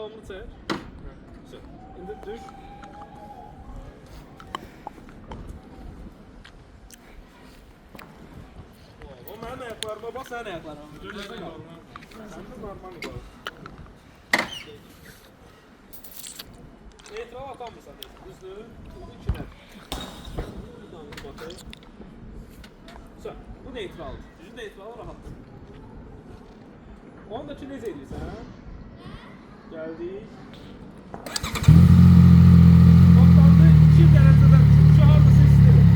Devamını çək. İndi düş. O mənim ayaqlarıma bax, sənin ayaqlarına. Sən də normal olar. Neytral atanmırsan, düzdür? Bu ikidən. Bir tane batı. Bu neytraldır. Düzü neytral rahatdır. Ondakı necə edirsən? Gəldik. Toplandı 2 dərəcədən şu hardasa istəyir.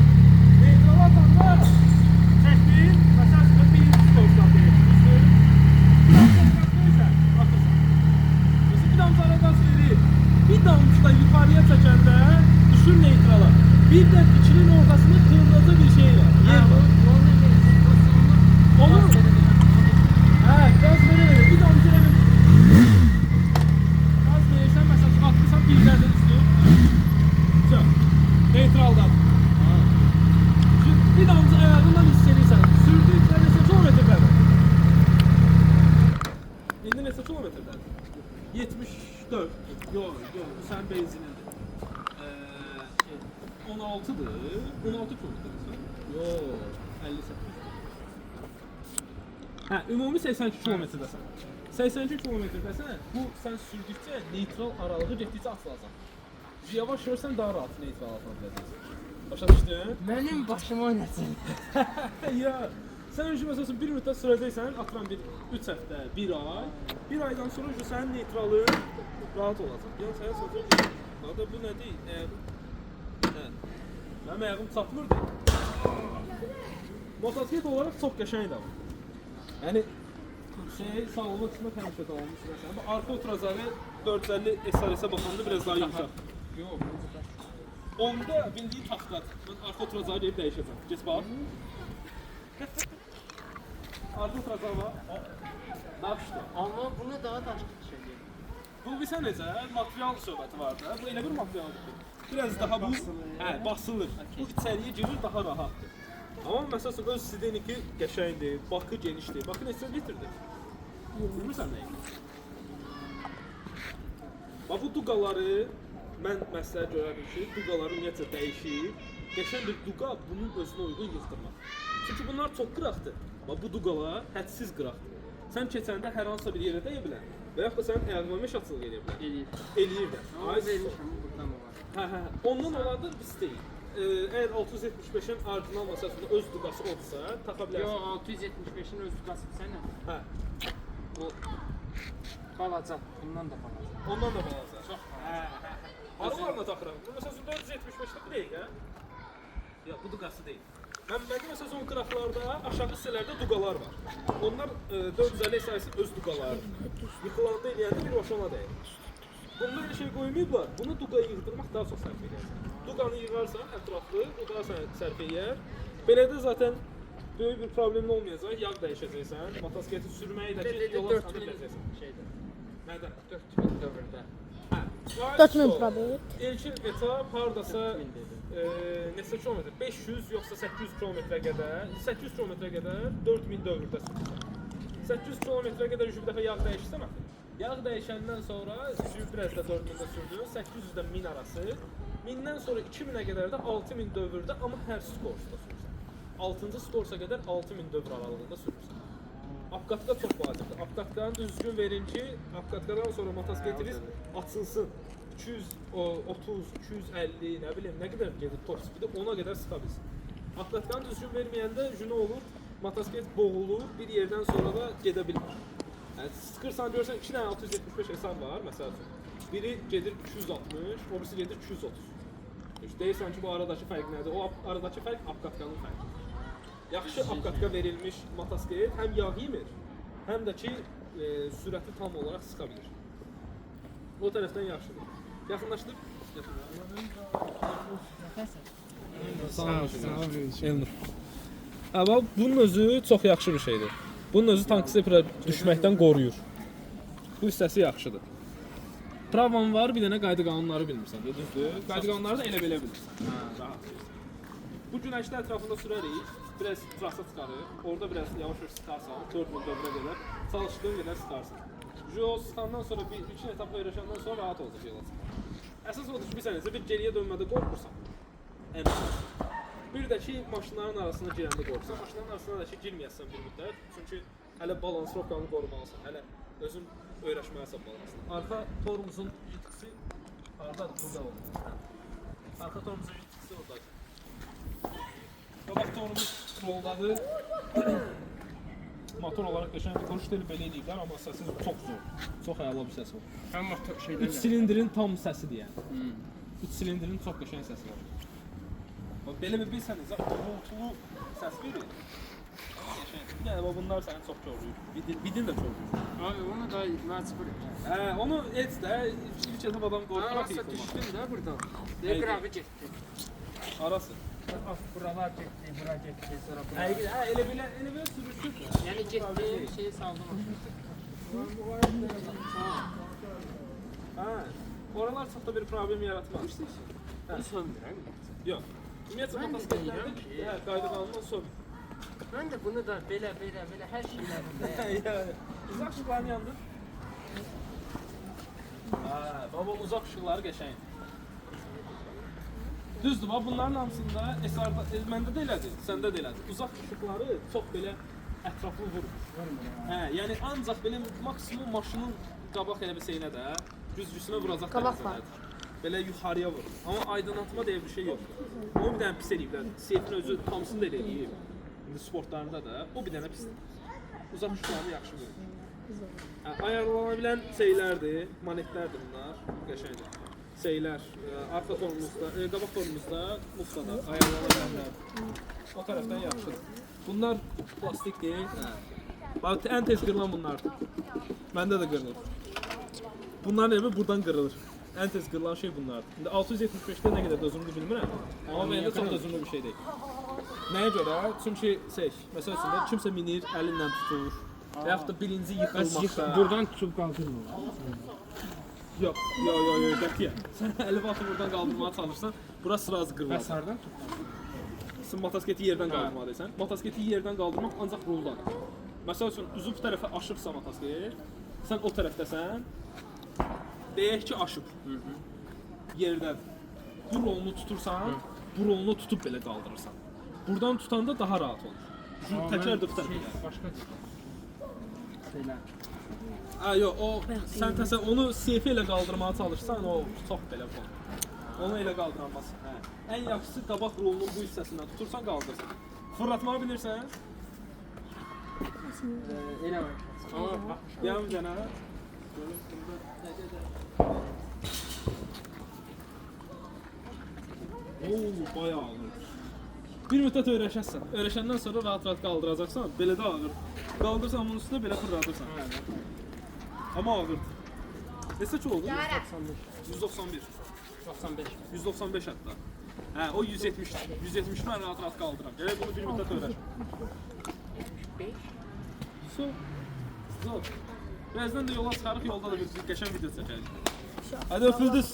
Neytral atanda çəkdir, məsələn, birinci skorsan deyil. Düzdür? Bir damcı aradan verir. Bir damcı da yukarıya çəkəndə düşür neytrala. Bir də ikinin ortasında kırmızı bir şey var. Yer var. Olur. Gaz verir. Bir damcı verir. Gaz verirsən, məsələn, atırsan birlərdən üstü. Neytraldan. Bir damcı ayağından hisseliysən. Sürdükdə neçə kilometrdən? İndi neçə kilometrdən? 74. Yok, bu sen benzinindir. 16'dır. 16 kilometrəsən. Yok, 58. Hə, ümumi 82 kilometrdəsən. 82 kilometrdəsən, bu sən sürdükcə neytral aralığı getdikcə açılacaq. Yavaş yürürsən daha rahat neytral atma biləcəksən. Başa düşdün? Mənim başım oynasın. Ya, sən önce məsələn bir müddət sürəcəksən, atıram bir 3 həftə, 1 ay. 1 aydan sonra sənin neytralın rahat olacaq. Yəni sənə sözüm, da bu nədir? Mənim ayağım çatmırdı. Motosiklet olarak çok qəşəngdir. Yəni sağolma kısmı həmişə olmuş məsələn. Bu arka oturazarı 450 SRS-ə baxanda biraz daha yumuşaq. Yox, onda bildiğin taxtadır. Mən arka oturazarı deyib dəyişəcəm. Geç bax. Arka oturazarı var. Napışdı. Amma buna daha daşlı bir şey deyil. Bu bir necə? Material söhbəti var da. Bu elə bir materialdır. Biraz daha bu basılır. Bu içəriyə girir daha rahatdır. Amma məsələn öz sideniki qəşəngdir, bakı genişdir. Bakı neçə litrdir? Bilmirsən nəyi? Bax bu duqaları mən məsləhət görərdim ki, duqaları ümumiyyətlə dəyişir. Qəşəng bir duqa bunun özünə uyğun yığdırmaq. Çünki bunlar çox qıraqdır. Bax bu duqalar hədsiz qıraqdır. Sən keçəndə hər hansısa bir yerə dəyə bilər və yaxud da sənin ayağına meşatçılıq edə bilər. Eləyir də. Ama vermişəm, buradan da var. Ondan olandır biz deyil. Eğer 675'in orijinal masasında öz duqası olsa taxa bilərsən. Yox, 675'in öz duqası sənə. Hə. Bu balaca, bundan da balaca. Ondan da balaca. Çox. Aralarına taxıram. Məsələn 475-də bu deyil hə? Yox, bu duqası deyil. Məndə məsələn o qıraqlarda aşağı hissələrdə duqalar var. Onlar 450 sayısı öz duqalarıdır. Yıxılanda eləyəndə birbaşa ona dəyir. Bunda bir şey qoymayıblar. Bunu duqaya yığdırmaq daha çox sərf edir. Duqanı yığarsan ətraflı, o daha sərf edir. Belə də zaten böyük bir problemin olmayacaq. Yağ dəyişəcəksən, motosikleti sürməyi də ki, yola çıxanda biləcəksən. Şeydə. Nədə? 4000 dövrdə. 4000 probet. İlkin etap hardasa neçə kilometr? 500 yoxsa 800 kilometrə qədər, 800 kilometrə qədər 4000 dövrdə sürürsən. 800 kilometrə qədər bir dəfə yağ dəyişirsən axı. Yağ dəyişəndən sonra biraz da 4000-də sürdün, 800-dən 1000 arası. 1000-dən sonra 2000-ə qədər də 6000 dövrdə, amma hər skorsda sürürsən. 6-cı skorsa qədər 6000 dövr aralığında sürürsən. Apkatka çox vacibdir. Apkatkanı düzgün verin ki, apkatkadan sonra motosikletiniz açılsın. 230, 250, nə bilim, nə qədər gedir top speedi, ona qədər sıxa bilsin. Apkatkanı düzgün verməyəndə nə olur? Motosiklet boğulur, bir yerdən sonra da gedə bilmir. Yəni, sıxırsan görürsən 2 dənə 675 hesab var, məsəl üçün. Biri gedir 260, o birisi gedir 230. Deyirsən ki, bu aradakı fərq nədir? O aradakı fərq apkatkanın fərqi. Yaxşı apkatka verilmiş motosiklet həm yağ yemir, həm də ki, sürəti tam olaraq sıxa bilir. O tərəfdən yaxşıdır. Yaxınlaşdıq. Sağ olun. Bunun özü çox yaxşı bir şeydir. Bunun özü tank-stepperə düşməkdən qoruyur. Bu hissəsi yaxşıdır. Travam var, bir dənə qayda qanunları bilmirsən, düzdür? Qayda qanunları da elə belə bilirsən. Bu günəşli ətrafında sürərik, biraz trasa çıxarır, orada biraz yavaş-yavaş sıxarsan, 4000 dövrə qədər, çalışdığın qədər sıxarsan. O sıxandan sonra bir iki etap öyrəşəndən sonra rahat olacaq yola çıxmaq. Əsas odur ki, bir sənəsə bir geriyə dönmədə qorxursan. Ən əsas. Bir də ki, maşınların arasına girəndə qorxursan. Maşınların arasına da ki, girməyəsən bir müddət. Çünki hələ balansrovkanı qorumalısan, hələ özün öyrəşməlisən balansını. Arxa tormuzun itkisi hardadır? Burada olur. Arxa tormuzun itkisi oradadır. Qabaq tormuz roldadır. Motor olaraq qəşəng quruş deli belə eləyiblər, amma səsi çox zor. Çox əla bir səs var. Həm motor şeydən 3 silindrin tam səsidir yəni. 3 silindrin çox qəşəng səsi var. Bax belə bir bilsəniz, uğultulu səs verir. Qəşəng. Yəni bunlar səni çox qoruyur. Bidin də qoruyur. Abi onu da məcbur. Hə, onu heç də ilk etap adam qorxmaq Arası düşdüm də buradan. Neydi? Qırağı getdi. Arası. Buralar getdi, bura getdi, sonra bura. Hə, elə belə sürüşür. Yəni getdi, şeyi saldım. Hə, oralar çox da bir problem yaratmamışdı. Bunu söndürəm. Yox. Ümumiyyətlə Mən də motosikletlərdə deyirəm ki, qayda qanundan sonra. Mən də bunu da belə hər şeylərində. Yəni, uzaq ışıqlarını yandır. Hə, baba uzaq ışıqları qəşəngdir. Düzdür, bax bunların hamısında SR-da, məndə də elədir, səndə də elədir. Uzaq ışıqları çox belə ətraflı vurur. Hə, yəni ancaq belə maksimum maşının qabaq elə bir şeyinə də güzgüsünə vuracaq Qabaq var. dərəcədədir. Belə yuxarıya vurur. Amma aydınlatma deyə bir şey yoxdur. O bir dənə pis eləyiblər. Seyfin özü hamısını da eləyib. İndi sportlarında da o bir dənə pisdir. Uzaq ışıqlarını yaxşı vurur. Hə, ayarlana bilən şeylərdir, manetlərdir bunlar. Qəşəngdir. Şeylər, arxa tormuzda, qabaq tormuzda, muftada ayarlana bilənlər. O tərəfdən yaxşıdır. Bunlar plastik deyil. Bax, ən tez qırılan bunlardır. Məndə də qırılır. Bunların evi buradan qırılır. Ən tez qırılan şey bunlardır. İndi 675-də nə qədər dözümlü bilmirəm. Amma məndə çox dözümlü bir şey deyil. Nəyə görə? Çünki məsəl üçün kimsə minir, əlinlə tutur. Və yaxud da bilinci yıxılmaqda. Buradan tutub qaldırmır. Yox, qətiyyən. Sən əli vaxtı buradan qaldırmağa çalışsan, bura sırazı qırılır. Bəsardan tut. Sən motosiketi yerdən qaldırmalıysan. Motosiketi yerdən qaldırmaq ancaq roldan. Məsəl üçün üzü bu tərəfə aşıbsa motosiklet, sən o tərəfdəsən. Deyək ki, aşıb. Yerdən. Bu rolunu tutursan, bu rolunu tutub belə qaldırırsan. Buradan tutanda daha rahat olur. Şu təkər də bu tərəfə gəlir. Başqa şeylər. Hə, yox, sən onu seyfi ilə qaldırmağa çalışsan, o çox belə olur. Onu elə qaldıramazsın. Hə. Ən yaxşısı qabaq rolunun bu hissəsindən tutursan qaldırsan. Fırlatmağı bilirsən? Elə var. Amma yan bir dənə. Bayağı ağır. Bir müddət öyrəşəsən. Öyrəşəndən sonra rahat-rahat qaldıracaqsan, belə də ağır. Qaldırsan bunun üstünə belə fırladırsan. Amma ağırdır. Neçə ki oldu? 191. 95. 195 hətta. Hə, o 170. 170 mən rahat-rahat qaldıram. Gərək bunu bir müddət öyrəşəm. 5. Zor. Birazdan da yola çıxarıq, yolda da bir qəşəng video çəkərik. Hadi öpüldünüz.